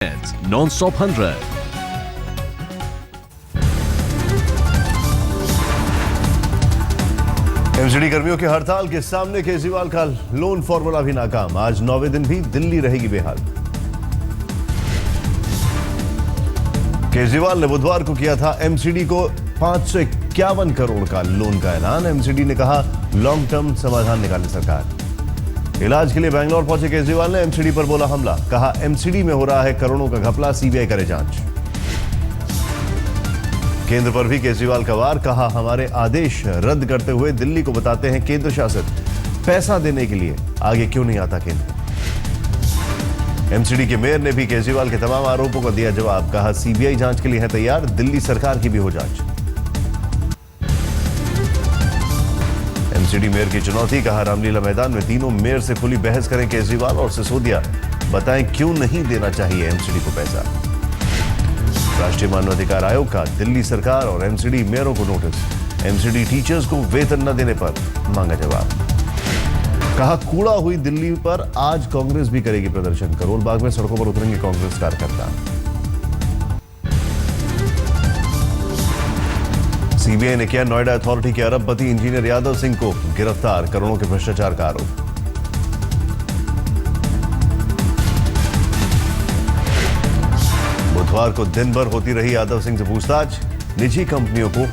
Non-stop 100. MCD कर्मियों की हड़ताल के सामने केजरीवाल का लोन फॉर्मूला भी नाकाम। आज 9वें दिन भी दिल्ली रहेगी बेहाल। केजरीवाल ने बुधवार को किया था एमसीडी को 551 करोड़ का लोन का ऐलान। एमसीडी ने कहा लॉन्ग टर्म समाधान निकाले सरकार। इलाज के लिए बैंगलोर पहुंचे केजरीवाल ने एमसीडी पर बोला हमला। कहा एमसीडी में हो रहा है करोड़ों का घपला, सीबीआई करे जांच। केंद्र पर भी केजरीवाल का वार। कहा हमारे आदेश रद्द करते हुए दिल्ली को बताते हैं केंद्र शासित। पैसा देने के लिए आगे क्यों नहीं आता केंद्र। एमसीडी के मेयर ने भी केजरीवाल के तमाम आरोपों का दिया जवाब। कहा सीबीआई जांच के लिए है तैयार, दिल्ली सरकार की भी हो जांच। एमसीडी मेयर की चुनौती। कहा रामलीला मैदान में तीनों मेयर से खुली बहस करें केजरीवाल और सिसोदिया, बताएं क्यों नहीं देना चाहिए एमसीडी को पैसा। राष्ट्रीय मानवाधिकार आयोग का दिल्ली सरकार और एमसीडी मेयरों को नोटिस। एमसीडी टीचर्स को वेतन न देने पर मांगा जवाब। कहा कूड़ा हुई दिल्ली पर आज कांग्रेस भी करेगी प्रदर्शन। करोल बाग में सड़कों पर उतरेंगे कांग्रेस कार्यकर्ता। सीबीआई ने किया नोएडा अथॉरिटी के अरबपति इंजीनियर यादव सिंह को गिरफ्तार। करोड़ों के भ्रष्टाचार का आरोप। बुधवार को दिन भर होती रही यादव सिंह से पूछताछ। निजी कंपनियों को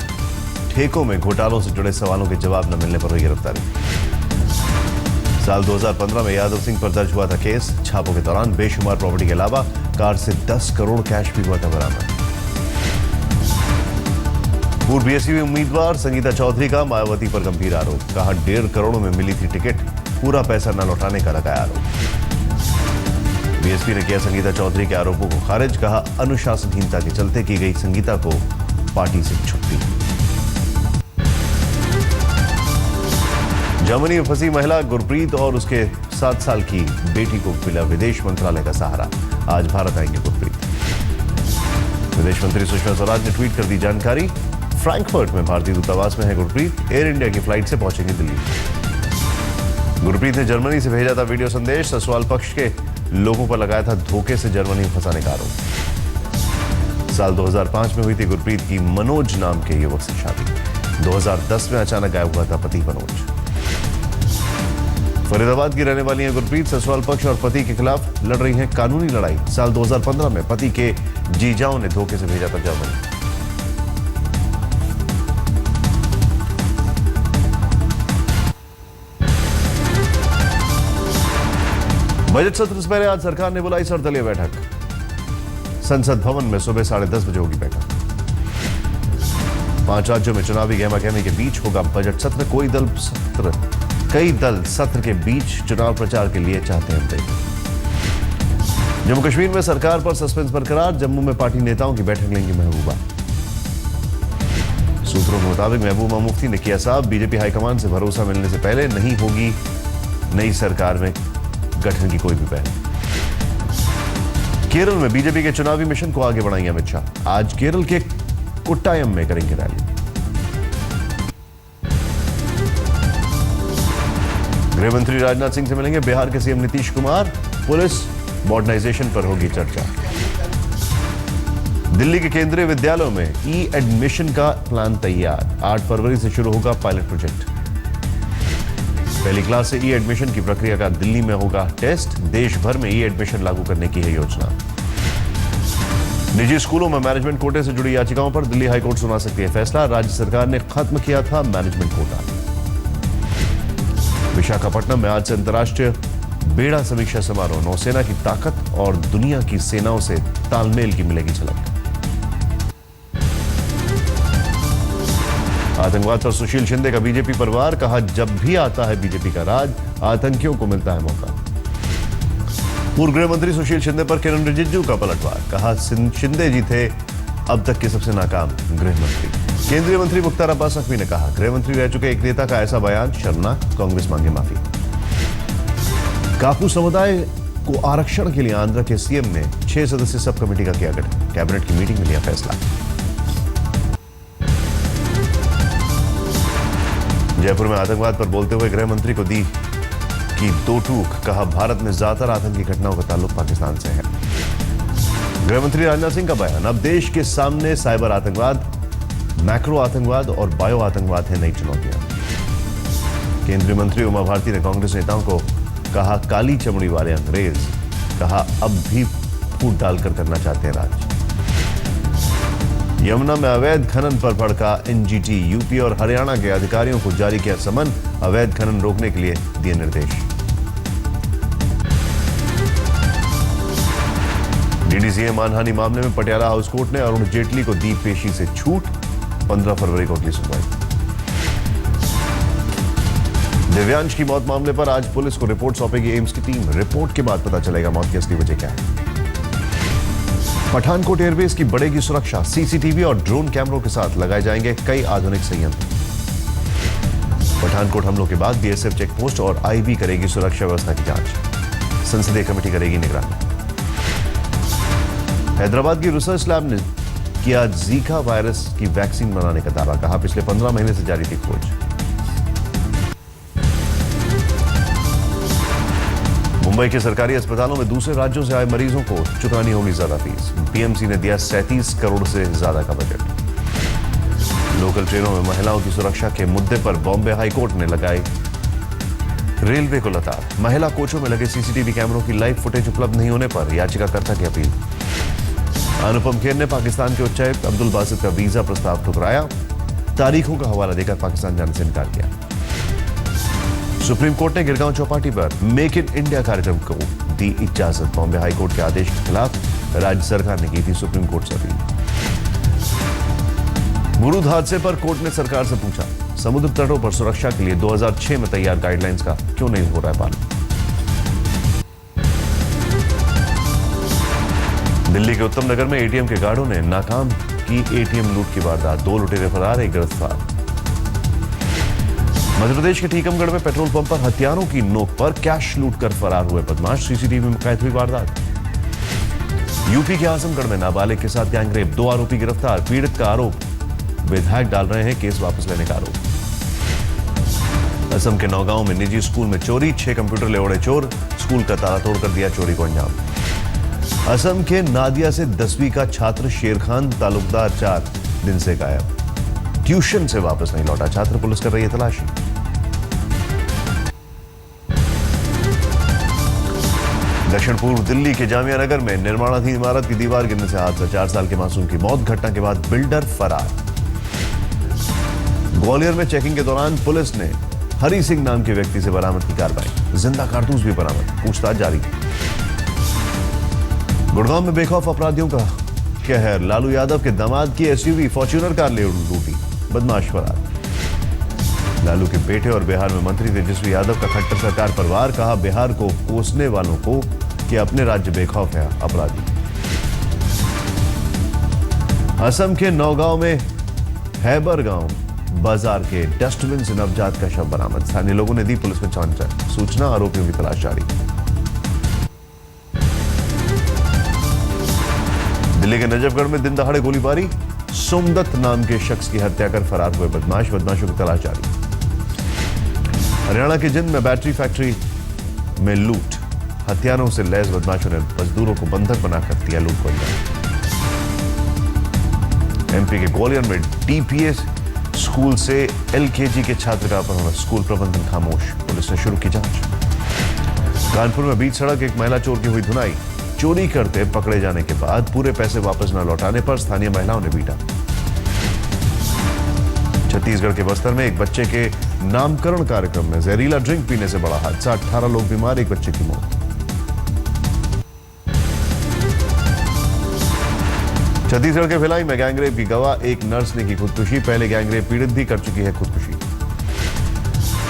ठेकों में घोटालों से जुड़े सवालों के जवाब न मिलने पर हुई गिरफ्तारी। साल 2015 में यादव सिंह पर दर्ज हुआ था केस। छापों के दौरान बेशुमार प्रॉपर्टी के अलावा कार से 10 करोड़ कैश भी हुआ था बरामद। पूर्व बीएसपी उम्मीदवार संगीता चौधरी का मायावती पर गंभीर आरोप। कहा 1.5 करोड़ में मिली थी टिकट, पूरा पैसा न लौटाने का लगाया आरोप। बीएसपी ने किया संगीता चौधरी के आरोपों को खारिज। कहा अनुशासनहीनता के चलते की गई संगीता को पार्टी से छुट्टी। जर्मनी में फंसी महिला गुरप्रीत और उसके 7 साल की बेटी को मिला विदेश मंत्रालय का सहारा। आज भारत आएंगे गुरप्रीत। विदेश मंत्री सुषमा स्वराज ने ट्वीट कर दी जानकारी। फ्रैंकफर्ट में भारतीय दूतावास में है गुरप्रीत। एयर इंडिया की फ्लाइट से पहुंचेंगे दिल्ली। गुरप्रीत ने जर्मनी से भेजा था वीडियो संदेश। ससुराल पक्ष के लोगों पर लगाया था धोखे से जर्मनी में फंसाने का आरोप। साल 2005 में हुई थी गुरप्रीत की मनोज नाम के युवक से शादी। 2010 में अचानक गायब हुआ था पति मनोज। फरीदाबाद की रहने वाली हैं गुरप्रीत। ससुराल पक्ष और पति के खिलाफ लड़ रही हैं कानूनी लड़ाई। साल 2015 में पति के जीजाओं ने धोखे से भेजा था जर्मनी। बजट सत्र से पहले आज सरकार ने बुलाई सर्वदलीय बैठक। संसद भवन में सुबह 10:30 बजे होगी बैठक। 5 राज्यों में चुनावी गहमागहमी के बीच होगा बजट सत्र। कई दल सत्र के बीच चुनाव प्रचार के लिए चाहते हैं ब्रेक। जम्मू कश्मीर में सरकार पर सस्पेंस बरकरार। जम्मू में पार्टी नेताओं की बैठक लेंगी महबूबा। सूत्रों के मुताबिक महबूबा मुफ्ती ने किया साफ, बीजेपी हाईकमान से भरोसा मिलने से पहले नहीं होगी नई सरकार में गठन की कोई भी पहल। केरल में बीजेपी के चुनावी मिशन को आगे बढ़ाएंगे अमित शाह। आज केरल के कोट्टायम में करेंगे रैली। गृह मंत्री राजनाथ सिंह से मिलेंगे बिहार के CM Nitish Kumar. Police modernization पर होगी चर्चा। दिल्ली के केंद्रीय विद्यालयों में ई एडमिशन का प्लान तैयार। 8 फरवरी से शुरू होगा पायलट प्रोजेक्ट। पहली क्लास से ई एडमिशन की प्रक्रिया का दिल्ली में होगा टेस्ट। देश भर में ई एडमिशन लागू करने की है योजना। निजी स्कूलों में मैनेजमेंट कोटे से जुड़ी याचिकाओं पर दिल्ली हाईकोर्ट सुना सकती है फैसला। राज्य सरकार ने खत्म किया था मैनेजमेंट कोटा। विशाखापट्टनम में आज से अंतर्राष्ट्रीय बेड़ा समीक्षा समारोह। नौसेना की ताकत और दुनिया की सेनाओं से तालमेल की मिलेगी झलक। आतंकवाद पर सुशील शिंदे का बीजेपी पर वार। कहा जब भी आता है बीजेपी का राज, आतंकियों को मिलता है मौका। पूर्व गृह मंत्री सुशील शिंदे पर किरण रिजिजू का पलटवार। कहा शिंदे जी थे अब तक के सबसे नाकाम गृह मंत्री। केंद्रीय मंत्री मुख्तार अब्बास नकवी ने कहा गृह मंत्री रह चुके एक नेता का ऐसा बयान शर्मनाक, कांग्रेस मांगे माफी। कापू समुदाय को आरक्षण के लिए आंध्र के सीएम ने 6 सदस्यीय सब कमेटी का किया गठन। कैबिनेट की मीटिंग में लिया फैसला। जयपुर में आतंकवाद पर बोलते हुए गृह मंत्री को दी की 2 टूक। कहा भारत में ज्यादातर आतंकी घटनाओं का ताल्लुक पाकिस्तान से है। गृहमंत्री राजनाथ सिंह का बयान, अब देश के सामने साइबर आतंकवाद, मैक्रो आतंकवाद और बायो आतंकवाद है नई चुनौतियां। केंद्रीय मंत्री उमा भारती ने कांग्रेस नेताओं को कहा काली चमड़ी वाले अंग्रेज, कहा अब भी फूट डालकर करना चाहते हैं राज। यमुना में अवैध खनन पर भड़का एनजीटी, यूपी और हरियाणा के अधिकारियों को जारी किया समन, अवैध खनन रोकने के लिए दिए निर्देश। डीडीसीए मानहानि मामले में पटियाला हाउस कोर्ट ने अरुण जेटली को दी पेशी से छूट, 15 फरवरी को अगली सुनवाई। दिव्यांश की मौत मामले पर आज पुलिस को रिपोर्ट सौंपेगी एम्स की टीम, रिपोर्ट के बाद पता चलेगा मौत की असली वजह क्या है। पठानकोट एयरबेस की बढ़ेगी सुरक्षा, सीसीटीवी और ड्रोन कैमरों के साथ लगाए जाएंगे कई आधुनिक संयंत्र। पठानकोट हमलों के बाद बीएसएफ चेकपोस्ट और आईबी करेगी सुरक्षा व्यवस्था की जांच, संसदीय कमेटी करेगी निगरानी। हैदराबाद की रिसर्च लैब ने किया जीका वायरस की वैक्सीन बनाने का दावा, कहा पिछले 15 महीने से जारी थी खोज। मुंबई के सरकारी अस्पतालों में दूसरे राज्यों से आए मरीजों को चुकानी होगी ज्यादा फीस, बीएमसी ने दिया 37 करोड़ से ज्यादा का बजट। लोकल ट्रेनों में महिलाओं की सुरक्षा के मुद्दे पर बॉम्बे हाईकोर्ट ने लगाई रेलवे को लताड़, महिला कोचों में लगे सीसीटीवी कैमरों की लाइव फुटेज उपलब्ध नहीं होने पर याचिकाकर्ता की अपील। अनुपम खेर ने पाकिस्तान के उच्चायुक्त अब्दुल बासित का वीजा प्रस्ताव ठुकराया, तारीखों का हवाला देकर पाकिस्तान जाने से इनकार किया। सुप्रीम कोर्ट ने गिरगांव चौपाटी पर मेक इन इंडिया कार्यक्रम को दी इजाजत, बॉम्बे हाईकोर्ट के आदेश के खिलाफ राज्य सरकार ने की थी सुप्रीम कोर्ट से अपील। मुरुद हादसे पर कोर्ट ने सरकार से पूछा, समुद्र तटों पर सुरक्षा के लिए 2006 में तैयार गाइडलाइंस का क्यों नहीं हो रहा है पालन। दिल्ली के उत्तम नगर में एटीएम के गार्डों ने नाकाम की एटीएम लूट की वारदात, 2 लुटेरे फरार, 1 गिरफ्तार। मध्य प्रदेश के टीकमगढ़ में पेट्रोल पंप पर हथियारों की नोक पर कैश लूट कर फरार हुए बदमाश, सीसीटीवी में कैद हुई वारदात। यूपी के आजमगढ़ में नाबालिग के साथ गैंगरेप, 2 आरोपी गिरफ्तार, पीड़ित का आरोप विधायक डाल रहे हैं केस वापस लेने का आरोप। असम के नौगांव में निजी स्कूल में चोरी, 6 कंप्यूटर ले उड़े चोर, स्कूल का ताला तोड़कर दिया चोरी को अंजाम। असम के नादिया से 10वीं का छात्र शेर खान तालुकदार 4 दिन से गायब, ट्यूशन से वापस नहीं लौटा छात्र, पुलिस कर रही है तलाशी। दक्षिण पूर्व दिल्ली के जामिया नगर में निर्माणाधीन इमारत की दीवार गिरने से हादसा, 4 साल के मासूम की मौत, घटना के बाद बिल्डर फरार। ग्वालियर में चेकिंग के दौरान पुलिस ने हरि सिंह नाम के व्यक्ति से बरामद की कार्रवाई, जिंदा कारतूस भी बरामद, पूछताछ जारी। गुड़गांव में बेखौफ अपराधियों का कहर, लालू यादव के दामाद की एसयूवी फॉर्च्यूनर कार ले लूटी, बदमाश फरार। लालू के बेटे और बिहार में मंत्री तेजस्वी यादव का खट्टर सरकार पर वार, कहा बिहार को कोसने वालों को कि अपने राज्य बेखौफ है अपराधी। असम के नौगांव में हैबर गांव बाजार के डस्टबिन से नवजात का शव बरामद, स्थानीय लोगों ने दी पुलिस को जानकारी, सूचना, आरोपियों की तलाश जारी। दिल्ली के नजफगढ़ में दिन दहाड़े गोलीबारी, सोमदत्त नाम के शख्स की हत्या कर फरार हुए बदमाश, बदमाशों की तलाश जारी। हरियाणा के जिंद में बैटरी फैक्ट्री में लूट, हथियारों से लैस बदमाशों ने मजदूरों को बंधक बनाकर दिया लूट को अंजाम। एमपी के ग्वालियर में डीपीएस स्कूल से एलकेजी के छात्र का अपहरण, स्कूल प्रबंधन खामोश, पुलिस ने शुरू की जांच। कानपुर में बीच सड़क एक महिला चोर की हुई धुनाई, चोरी करते पकड़े जाने के बाद पूरे पैसे वापस न लौटाने पर स्थानीय महिलाओं ने पीटा। छत्तीसगढ़ के बस्तर में एक बच्चे के नामकरण कार्यक्रम में जहरीला ड्रिंक पीने से बड़ा हादसा, 18 लोग बीमार, 1 बच्चे की मौत। छत्तीसगढ़ के भिलाई में गैंगरेप की गवाह, एक नर्स ने की खुदकुशी, पहले गैंगरेप पीड़ित भी कर चुकी है खुदकुशी।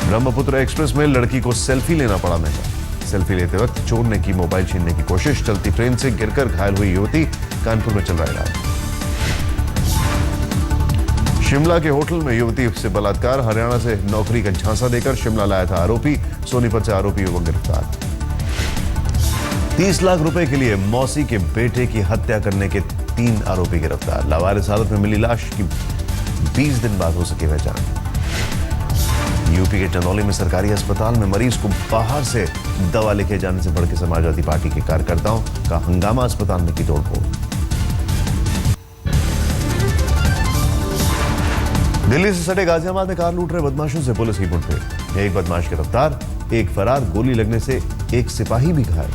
ब्रह्मपुत्र एक्सप्रेस में लड़की को सेल्फी लेना पड़ा महंगा, सेल्फी लेते वक्त चोर ने की मोबाइल छीनने की कोशिश, चलती ट्रेन से गिरकर घायल हुई युवती, कानपुर में चल रहा इलाज। शिमला के होटल में युवती से बलात्कार, हरियाणा से नौकरी का झांसा देकर शिमला लाया था आरोपी, सोनीपत से आरोपी युवक गिरफ्तार। 30 लाख रुपए के लिए मौसी के बेटे की हत्या करने के 3 आरोपी गिरफ्तार, लावारिस हालत में मिली लाश की 20 दिन बाद हो सकी पहचान। यूपी के चंदौली में सरकारी अस्पताल में मरीज को बाहर से दवा लेके जाने से भड़के समाजवादी पार्टी के कार्यकर्ताओं का हंगामा, अस्पताल में की तोड़फोड़। दिल्ली से सटे गाजियाबाद में कार लूट रहे बदमाशों से पुलिस की मुठभेड़। एक बदमाश गिरफ्तार, एक फरार, गोली लगने से एक सिपाही भी घायल।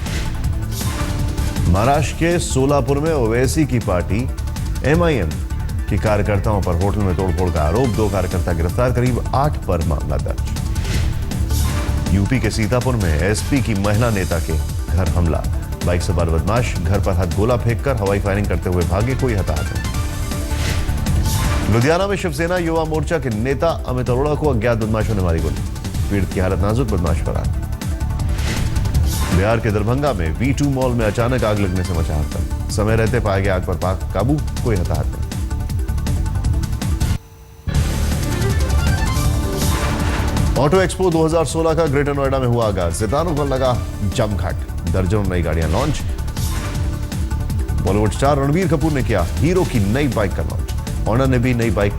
महाराष्ट्र के सोलापुर में ओवैसी की पार्टी MIM के कार्यकर्ताओं पर होटल में तोड़फोड़ का आरोप, 2 कार्यकर्ता गिरफ्तार, करीब 8 पर मामला दर्ज। यूपी के सीतापुर में SP की महिला नेता के घर हमला, बाइक सवार बदमाश घर पर हाथ गोला फेंककर हवाई फायरिंग करते हुए भागे, कोई हताहत नहीं। लुधियाना में शिवसेना युवा मोर्चा के नेता अमित अरोड़ा को अज्ञात बदमाशों ने मारी गोली, पीड़ित की हालत नाजुक, बदमाश फरार। बिहार के दरभंगा में V2 मॉल में अचानक आग लगने से मचा हड़कंप, समय रहते पाया गया आग पर काबू, कोई हताहत नहीं। ऑटो एक्सपो 2016 का ग्रेटर नोएडा में हुआ आगाज, सितारों पर लगा जमघट, दर्जनों नई गाड़ियां लॉन्च। बॉलीवुड स्टार रणबीर कपूर ने किया हीरो की नई बाइक का लॉन्च, ऑनर ने भी नई बाइक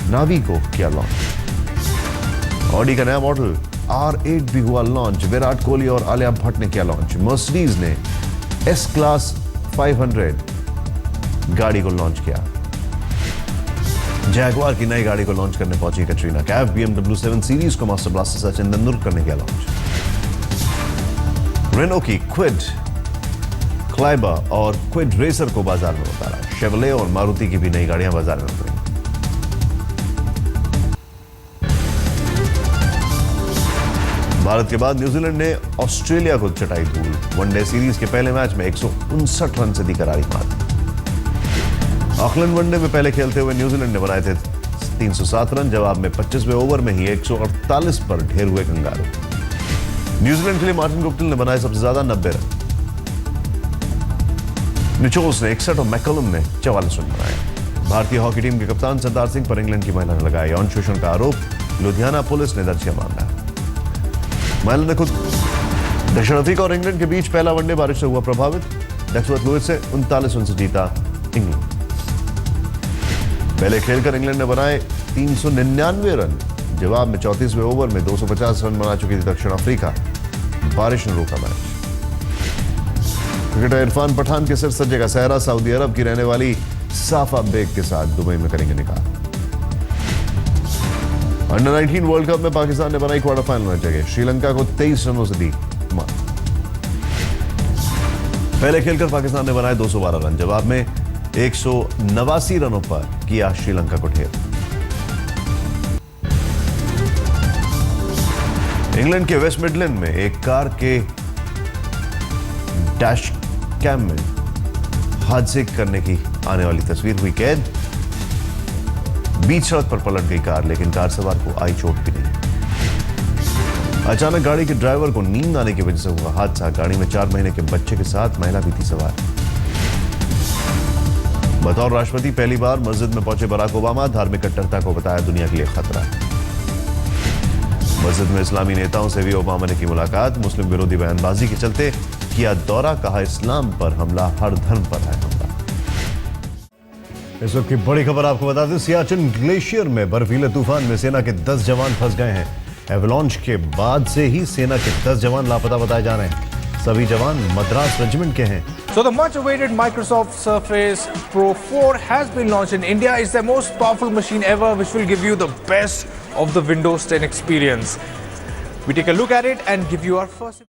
नावी को किया लॉन्च। ऑडी का नया मॉडल R8 भी हुआ लॉन्च, विराट कोहली और आलिया भट्ट ने किया लॉन्च। मर्सिडीज ने S क्लास 500 गाड़ी को लॉन्च किया। जैगवार की नई गाड़ी को लॉन्च करने पहुंची कटरीना कैफ। BMW 7 सीरीज को मास्टर ब्लास्टर सचिन तेंदुलकर ने किया लॉन्च। रेनो की क्विड क्लाइबर और क्विड रेसर को बाजार में उतारा। शेवले और मारुति की भी नई गाड़ियां बाजार में उतरी। भारत के बाद न्यूजीलैंड ने ऑस्ट्रेलिया को चटाई धूल, वनडे सीरीज के पहले मैच में 159 रन से दी करारी मात। ऑकलैंड वनडे में पहले खेलते हुए न्यूजीलैंड ने बनाए थे 307 रन, जवाब में 25वें ओवर में ही 148 पर ढेर हुए कंगारू। न्यूजीलैंड के लिए मार्टिन गुप्टिल ने बनाए सबसे ज्यादा 90 रन, निचोल्स ने 61 और मैकलम ने 44 रन बनाए। भारतीय हॉकी टीम के कप्तान सरदार सिंह पर इंग्लैंड की महिला ने लगाया यौन शोषण का आरोप, लुधियाना पुलिस ने दर्ज किया मामला। महिला ने खुद दक्षिण अफ्रीका और इंग्लैंड के बीच पहला वनडे बारिश से हुआ प्रभावित, डक्सवर्थ लुइस से 39 रन से जीता इंग्लैंड। पहले खेलकर इंग्लैंड ने बनाए 399 रन, जवाब में 34वें ओवर में 250 रन बना चुकी थी दक्षिण अफ्रीका, बारिश ने रोका मैच। क्रिकेटर इरफान पठान के सिर सजेगा सहरा, सऊदी अरब की रहने वाली साफा बेग के साथ दुबई में करेंगे निकाह। अंडर 19 वर्ल्ड कप में पाकिस्तान ने बनाई क्वार्टर फाइनल में जगह, श्रीलंका को 23 रनों से दी मात। पहले खेलकर पाकिस्तान ने बनाए 212 रन, जवाब में 189 रनों पर किया श्रीलंका को ढेर। इंग्लैंड के वेस्ट मिडलैंड में एक कार के डैश कैम में हादसे करने की आने वाली तस्वीर हुई कैद। बीच सड़क पर पलट गई कार, लेकिन कार सवार को आई चोट भी नहीं। अचानक गाड़ी के ड्राइवर को नींद आने की वजह से हुआ हादसा, गाड़ी में 4 महीने के बच्चे के साथ महिला भी थी सवार। बतौर राष्ट्रपति पहली बार मस्जिद में पहुंचे बराक ओबामा, धार्मिक कट्टरता को बताया दुनिया के लिए खतरा। मस्जिद में इस्लामी नेताओं से भी ओबामा ने की मुलाकात, मुस्लिम विरोधी बयानबाजी के चलते किया दौरा, कहा इस्लाम पर हमला हर धर्म पर है हमला। इस वक्त की बड़ी खबर आपको बता दें, सियाचिन ग्लेशियर में बर्फीले तूफान में सेना के 10 जवान फंस गए हैं। एवलांच के बाद से ही सेना के 10 जवान लापता बताए जा रहे हैं। सभी जवान मद्रास रेजिमेंट के हैं। So the much awaited Microsoft Surface Pro 4 has been launched in India. It's the most powerful machine ever, which will give you the best of the Windows 10 experience. We take a look at it and give you our first